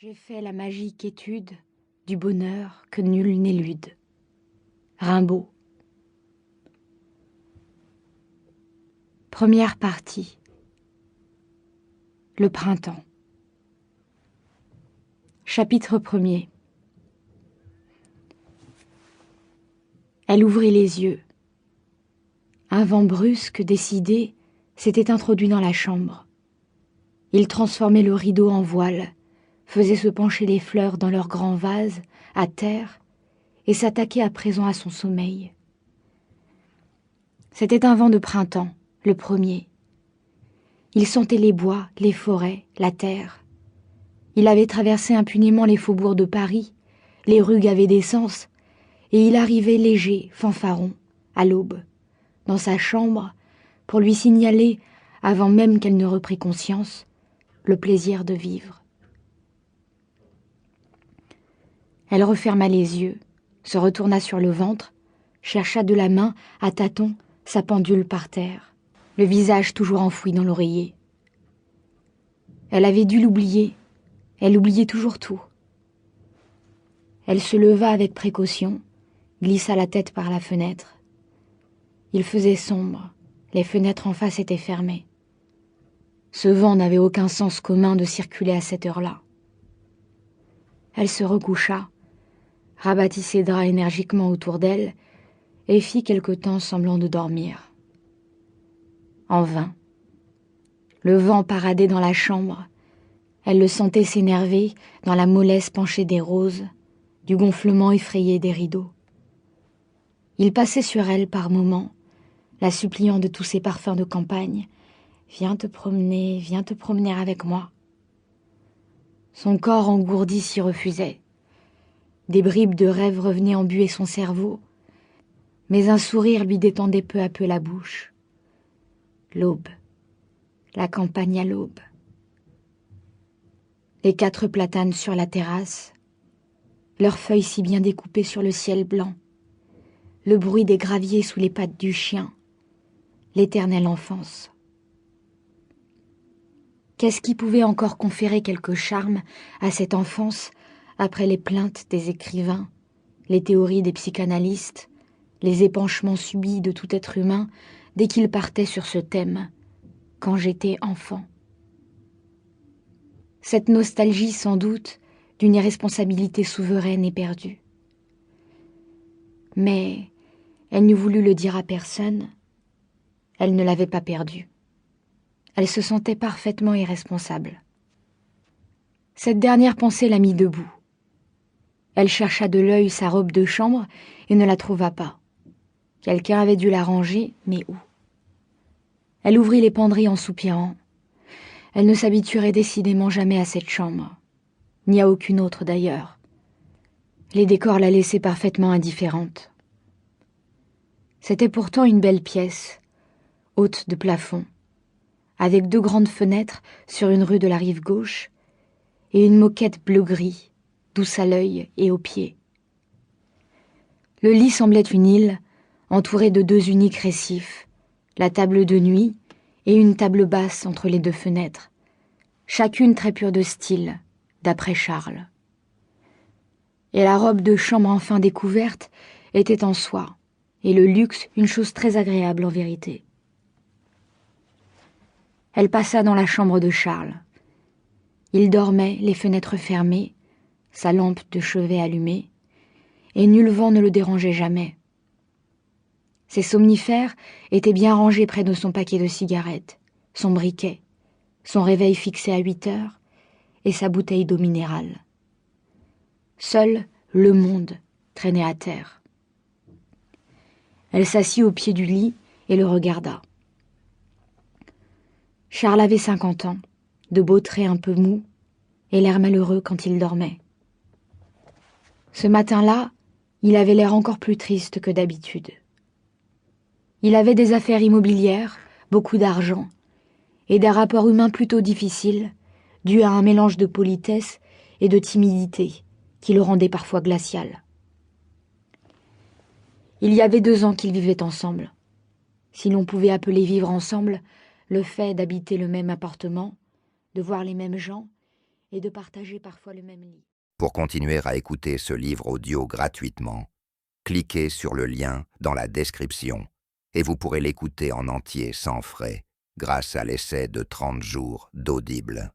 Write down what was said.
J'ai fait la magique étude du bonheur que nul n'élude. Rimbaud. Première partie. Le printemps. Chapitre 1er. Elle ouvrit les yeux. Un vent brusque, décidé, s'était introduit dans la chambre. Il transformait le rideau en voile, faisait se pencher les fleurs dans leurs grands vases, à terre, et s'attaquait à présent à son sommeil. C'était un vent de printemps, le premier. Il sentait les bois, les forêts, la terre. Il avait traversé impunément les faubourgs de Paris, les rues gavées d'essence, et il arrivait léger, fanfaron, à l'aube, dans sa chambre, pour lui signaler, avant même qu'elle ne reprît conscience, le plaisir de vivre. Elle referma les yeux, se retourna sur le ventre, chercha de la main, à tâtons, sa pendule par terre, le visage toujours enfoui dans l'oreiller. Elle avait dû l'oublier, elle oubliait toujours tout. Elle se leva avec précaution, glissa la tête par la fenêtre. Il faisait sombre, les fenêtres en face étaient fermées. Ce vent n'avait aucun sens commun de circuler à cette heure-là. Elle se recoucha, rabattit ses draps énergiquement autour d'elle et fit quelque temps semblant de dormir. En vain. Le vent paradait dans la chambre. Elle le sentait s'énerver dans la mollesse penchée des roses, du gonflement effrayé des rideaux. Il passait sur elle par moments, la suppliant de tous ses parfums de campagne. « Viens te promener avec moi. » Son corps engourdi s'y refusait. Des bribes de rêve revenaient embuer son cerveau, mais un sourire lui détendait peu à peu la bouche. L'aube, la campagne à l'aube. Les 4 platanes sur la terrasse, leurs feuilles si bien découpées sur le ciel blanc, le bruit des graviers sous les pattes du chien, l'éternelle enfance. Qu'est-ce qui pouvait encore conférer quelque charme à cette enfance après les plaintes des écrivains, les théories des psychanalystes, les épanchements subis de tout être humain dès qu'il partait sur ce thème, quand j'étais enfant. Cette nostalgie sans doute d'une irresponsabilité souveraine et perdue. Mais elle n'eût voulu le dire à personne, elle ne l'avait pas perdue. Elle se sentait parfaitement irresponsable. Cette dernière pensée la mit debout. Elle chercha de l'œil sa robe de chambre et ne la trouva pas. Quelqu'un avait dû la ranger, mais où? Elle ouvrit les penderies en soupirant. Elle ne s'habituerait décidément jamais à cette chambre, ni à aucune autre d'ailleurs. Les décors la laissaient parfaitement indifférente. C'était pourtant une belle pièce, haute de plafond, avec 2 grandes fenêtres sur une rue de la rive gauche et une moquette bleu-gris, douce à l'œil et aux pieds. Le lit semblait une île, entourée de 2 uniques récifs, la table de nuit et une table basse entre les 2 fenêtres, chacune très pure de style, d'après Charles. Et la robe de chambre enfin découverte était en soie, et le luxe une chose très agréable en vérité. Elle passa dans la chambre de Charles. Il dormait, les fenêtres fermées, sa lampe de chevet allumée, et nul vent ne le dérangeait jamais. Ses somnifères étaient bien rangés près de son paquet de cigarettes, son briquet, son réveil fixé à 8 heures et sa bouteille d'eau minérale. Seul le monde traînait à terre. Elle s'assit au pied du lit et le regarda. Charles avait 50 ans, de beaux traits un peu mous, et l'air malheureux quand il dormait. Ce matin-là, il avait l'air encore plus triste que d'habitude. Il avait des affaires immobilières, beaucoup d'argent, et des rapports humains plutôt difficiles, dus à un mélange de politesse et de timidité qui le rendait parfois glacial. Il y avait 2 ans qu'ils vivaient ensemble. Si l'on pouvait appeler vivre ensemble le fait d'habiter le même appartement, de voir les mêmes gens et de partager parfois le même lit. Pour continuer à écouter ce livre audio gratuitement, cliquez sur le lien dans la description et vous pourrez l'écouter en entier sans frais grâce à l'essai de 30 jours d'Audible.